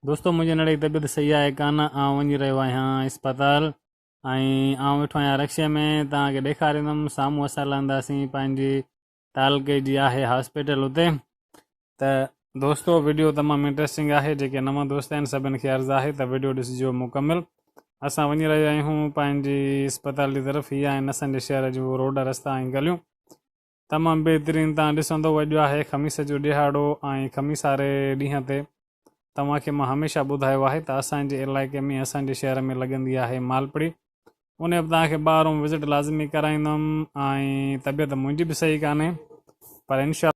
दोस्तों मुझे नड़ी तबीयत सही है कान वही रो अस्पताल वेठो आहियां रक्शे में तव्हांखे ॾेखारींदुमि साम्हूं असां लहंदासीं पंहिंजी तालके जी आहे हॉस्पिटल उते। त दोस्तों वीडियो तमामु इंट्रस्टिंग है, जेके नवां दोस्त आहिनि सभिनि खे अर्ज़ु आहे त वीडियो ॾिसिजो मुकमिल। असां वञी रहिया आहियूं पंहिंजी अस्पताल जी तरफ़। हीअ आहिनि असांजे शहर जो रोड रस्ता ऐं गलियूं तमामु बहितरीनु। तव्हां ॾिसंदो अॼु आहे ख़मीस जो ॾिहाड़ो ऐं ख़मीस वारे ॾींहं ते तव्हांखे मां हमेशह ॿुधायो आहे त असांजे इलाइक़े में असांजे शहर में लॻंदी आहे मालपड़ी। उन बि तव्हांखे ॿाहिरों विज़िट लाज़मी कराईंदुमि ऐं तबियत मुंहिंजी बि सही कान्हे, पर इनशा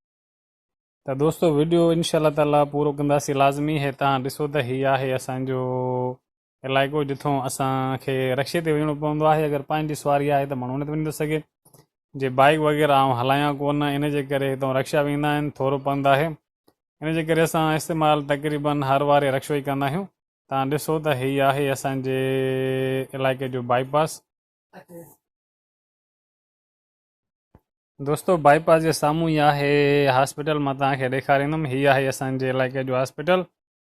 त दोस्तों वीडियो इनशाअल्लाह ताला पूरो कंदासीं लाज़मी। हे तव्हां ॾिसो त हीअ आहे असांजो इलाइक़ो जिथों असांखे रक्शे ते वञिणो पवंदो आहे। अगरि पंहिंजी सवारी आहे त माण्हू उन ते वञी थो सघे। जे बाइक वग़ैरह हलायां कोन, इन जे करे हितां रक्शा वेंदा आहिनि, थोरो पंधु आहे, इन जे करे असां इस्तेमालु तक़रीबन हर वारे रक्शो ई कंदा आहियूं। तव्हां ॾिसो त हीअ आहे असांजे इलाइक़े जो बाईपास। दोस्तों बाईपास जे साम्हूं ई आहे हॉस्पिटल, मां तव्हांखे ॾेखारींदुमि। हीअ आहे असांजे इलाइक़े जो हॉस्पिटल।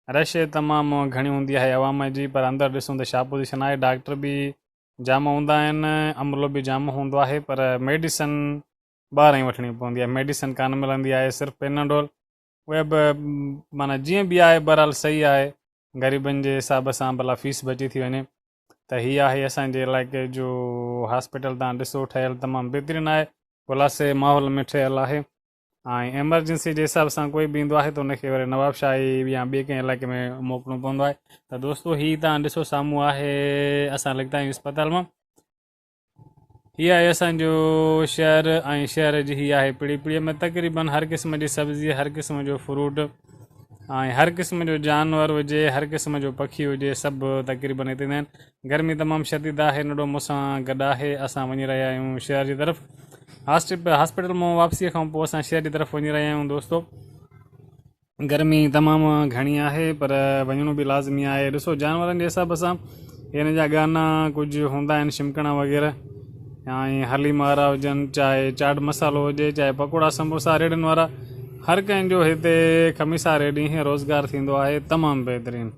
रश तमामु घणी हूंदी आहे अवाम जी, पर अंदरि ॾिसूं त छा पोज़ीशन आहे। डॉक्टर बि जाम हूंदा आहिनि, अमलो बि जाम हूंदो आहे, पर मेडिसन ॿाहिरां ई वठणी पवंदी आहे। मेडिसन कान मिलंदी आहे, सिर्फ़ु पेनाडोल। उहे बि माना जीअं बि आहे बहरहाल सही आहे, ग़रीबनि जे हिसाब सां भला फीस बची थी वञे। त हीअ आहे असांजे इलाइक़े जो हॉस्पिटल। तव्हां ॾिसो ठहियलु तमामु बहितरीनु आहे, उल्हासे माहौल में ठहियलु आहे। ऐं एमरजेंसी जे हिसाब सां कोई बि ईंदो आहे त उनखे वरी नवाबशाही या ॿिए कंहिं इलाइक़े में मोकिलिणो पवंदो आहे। त दोस्तों हीअ तव्हां ॾिसो साम्हूं आहे, असां निकिता आहियूं अस्पताल मां। हीअ आहे असांजो शहर ऐं शहर जी हीअ आहे पीड़ी। पीड़ीअ में तक़रीबन हर क़िस्म जी सब्ज़ी, हर क़िस्म जो फ्रूट ऐं हर क़िस्म जो जानवर हुजे, हर क़िस्म जो पखी हुजे, सभु तक़रीबन हिते ईंदा आहिनि। गर्मी तमामु शदीद आहे, नंढो मूंसां गॾु आहे। असां वञी रहिया आहियूं शहर जी तरफ़। हॉस्पिटल मां वापसीअ खां पोइ असां शहर जी तरफ़ वञी रहिया आहियूं। दोस्तों गर्मी तमामु घणी आहे, पर वञिणो बि लाज़मी आहे। ॾिसो जानवरनि जे हिसाब सां हिन जा गाना कुझु हूंदा आहिनि, शिमकणा वग़ैरह ऐं हलीम वारा हुजनि, चाहे चाट मसालो हुजे, चाहे पकोड़ा समोसा रेड़ियुनि वारा, हर कंहिंजो हिते ख़मीस वारे ॾींहुं रोज़गारु थींदो आहे तमामु बहितरीनु।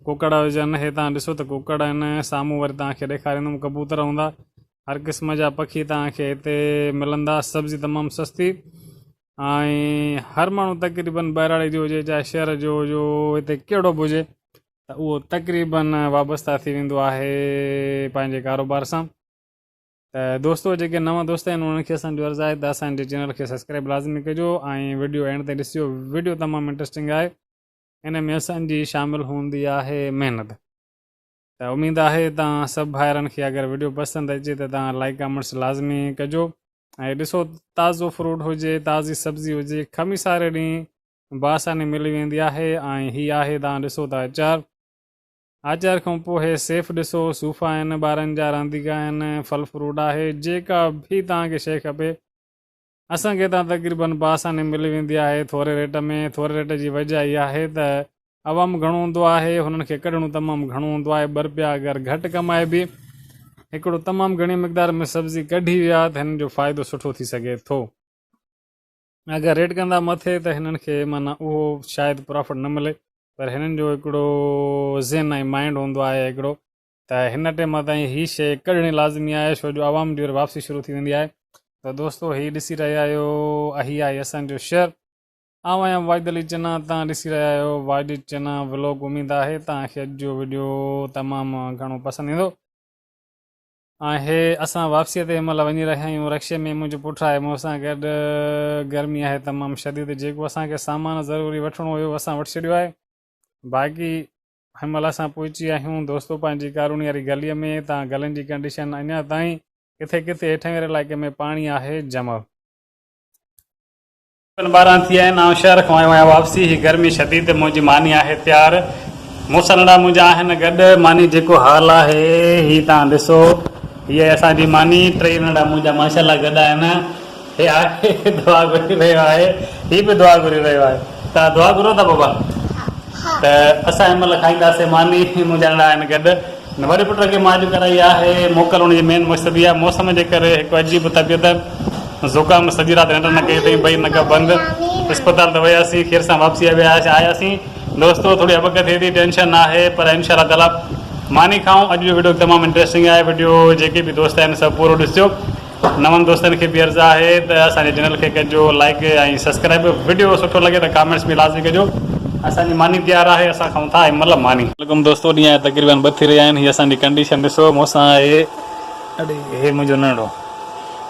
कुकड़ हुजनि, हे तव्हां ॾिसो त कुकड़ आहिनि। साम्हूं वरी तव्हांखे ॾेखारींदुमि कबूतर हूंदा, हर क़िस्म जा पखी तव्हांखे हिते मिलंदा। सब्ज़ी तमामु सस्ती ऐं हर माण्हू तक़रीबन बहिराणे जो हुजे चाहे शहर जो हुजे, हिते कहिड़ो बि हुजे त उहो तक़रीबन वाबस्ता थी वेंदो आहे पंहिंजे कारोबार सां। त दोस्तों जेके नवां दोस्त आहिनि उन्हनि खे असांजो अर्ज़ु आहे त असांजे चैनल खे सब्सक्राइब लाज़मी कजो ऐं वीडियो एंड ताईं ॾिसिजो। वीडियो तमामु इंट्रस्टिंग आहे, इन में असांजी शामिलु हूंदी आहे महिनत। त उमेदु आहे तव्हां सभु भाइरनि खे अगरि वीडियो पसंदि अचे त तव्हां लाइक कमेंट्स लाज़मी कजो। ऐं ॾिसो ताज़ो फ्रूट हुजे, ताज़ी सब्ज़ी हुजे, ख़मीस वारे ॾींहुं बासानी मिली वेंदी आहे। ऐं हीअ आहे तव्हां ॾिसो त अचार। अचार खां पोइ हे सेफ ॾिसो, सूफ़ा आहिनि ॿारनि जा, रांदीगा आहिनि, फल फ्रूट आहे, जेका बि तव्हांखे शइ खपे असांखे हितां तक़रीबन बासानी मिली वेंदी आहे थोरे रेट में। थोरे रेट जी वजह इहा आहे त अवाम घणो हूंदो आहे, हुननि खे कढणो तमामु घणो हूंदो आहे। ॿ रुपया अगरि घटि कमाए बि हिकिड़ो तमामु घणी मक़दार में सब्ज़ी कढी विया त हिन जो फ़ाइदो सुठो थी सघे थो। अगरि रेट कंदा मथे त हिननि खे माना उहो शायदि प्रॉफिट न मिले, पर हिननि जो हिकिड़ो ज़हन ऐं माइंड हूंदो आहे हिकिड़ो त हिन टाइम ताईं हीअ शइ कढणी लाज़मी आहे, छो जो आवाम जी वरी वापसी शुरू थी वेंदी आहे। त दोस्तों हीअ ॾिसी रहिया आहियो, हीअ आहे असांजो शहर। आहियां वाहिद अली चना, तव्हां ॾिसी रहिया आहियो वाहिद चना व्लॉग। उमेदु आहे तव्हांखे अॼु जो वीडियो तमामु घणो पसंदि ईंदो। ऐं हे असां वापसीअ ते महिल वञी रहिया आहियूं रक्शे में। मुंहिंजो पुटु आहे मूंसां गॾु। गर्मी आहे तमामु शदीद, जेको असांखे सामान ज़रूरी वठिणो हुयो असां वठी छॾियो आहे। बाक़ी हिन महिल असां पहुची विया आहियूं दोस्तो पंहिंजी कारूनी वारी गलीअ में। तव्हां गलियुनि जी कंडीशन अञा ताईं किथे किथे हेठि वारे इलाइक़े में पाणी आहे जमा। 12 थी विया आहिनि, ऐं शहर खां आयो आहियां वापसी। हीअ गर्मी शदीद, मुंहिंजी मानी आहे तयारु, मूंसां नंढा मुंहिंजा आहिनि गॾु। मानी जेको हाल आहे हीअ तव्हां ॾिसो, हीअ आहे असांजी मानी। 3 नंढा मुंहिंजा माशाल्लाह गॾु आहिनि। हे आहे दुआ घुरी रहियो आहे, हीअ बि दुआ घुरी रहियो आहे। तव्हां दुआ घुरो था बाबा? त असां हिन महिल खाईंदासीं मानी, मुंहिंजा नंढा आहिनि गॾु। वॾे पुट खे मां अॼु कराई आहे मोकल, हुनजी मेन मक़सदु इहा मौसम जे करे हिकु अजीब तबियत, ज़ुकाम, सॼी राति निंड न कई अथई, ॿई नक बंदि। अस्पताल त वियासीं, खीर सां वापसी आयासीं। दोस्तों थोड़ी अबक थिए थी, टेंशन ना है, पर इंशाल्लाह ताला मानी खाऊं। अॼु जो वीडियो तमामु इंटरेस्टिंग आहे। वीडियो जेके बि दोस्त आहिनि सभु पूरो ॾिसिजो। नवनि दोस्तनि खे बि अर्ज़ु आहे त असांजे चैनल खे कजो लाइक ऐं सब्सक्राइब। वीडियो सुठो लॻे त कमेंट्स बि लाज़मी कजो। असांजी मानी तयारु आहे, असां खाऊं था मतिलबु मानी। वालेकुम दोस्तों, ॾींहं तक़रीबन 2 थी रहिया आहिनि। हीअ असांजी कंडीशन ॾिसो, मूंसां आहे अड़े हे मुंहिंजो नंढो।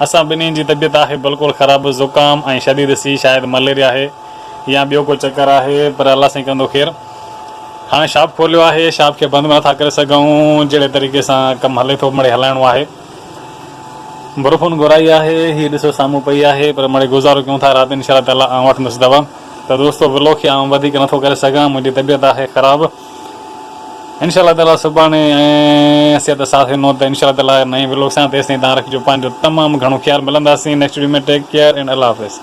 असां ॿिन्हिनि जी तबियत आहे बिल्कुलु ख़राबु, ज़ुकाम ऐं शदीद सी, शायदि मलेरिया आहे या ॿियो को चकर आहे, पर अलाह साईं कंदो ख़ैरु। हाणे शॉप खोलियो आहे, शॉप खे बंदि नथा करे सघूं। जहिड़े तरीक़े सां कमु हले थो मिड़े हलाइणो आहे। बुरफुन घुराई आहे, हीअ ॾिसो साम्हूं पई आहे, पर मिड़े गुज़ारो कयूं था। राति इंशाल्लाह ताला आउं वठंदुसि दवा। त दोस्तों व्लॉग खे आउं वधीक नथो करे सघां, मुंहिंजी तबियत आहे ख़राबु। इंशाल्लाह ताला सुभाणे ऐं सिहत साथ ॾिनो त इंशाल्लाह ताला नई व्लॉग सां। तेसिताईं तव्हां रखिजो पंहिंजो तमामु घणो ख़्यालु। मिलंदासीं नेक्स्ट वीडियो में। टेक केयर एंड अल्लाह हाफ़िज़।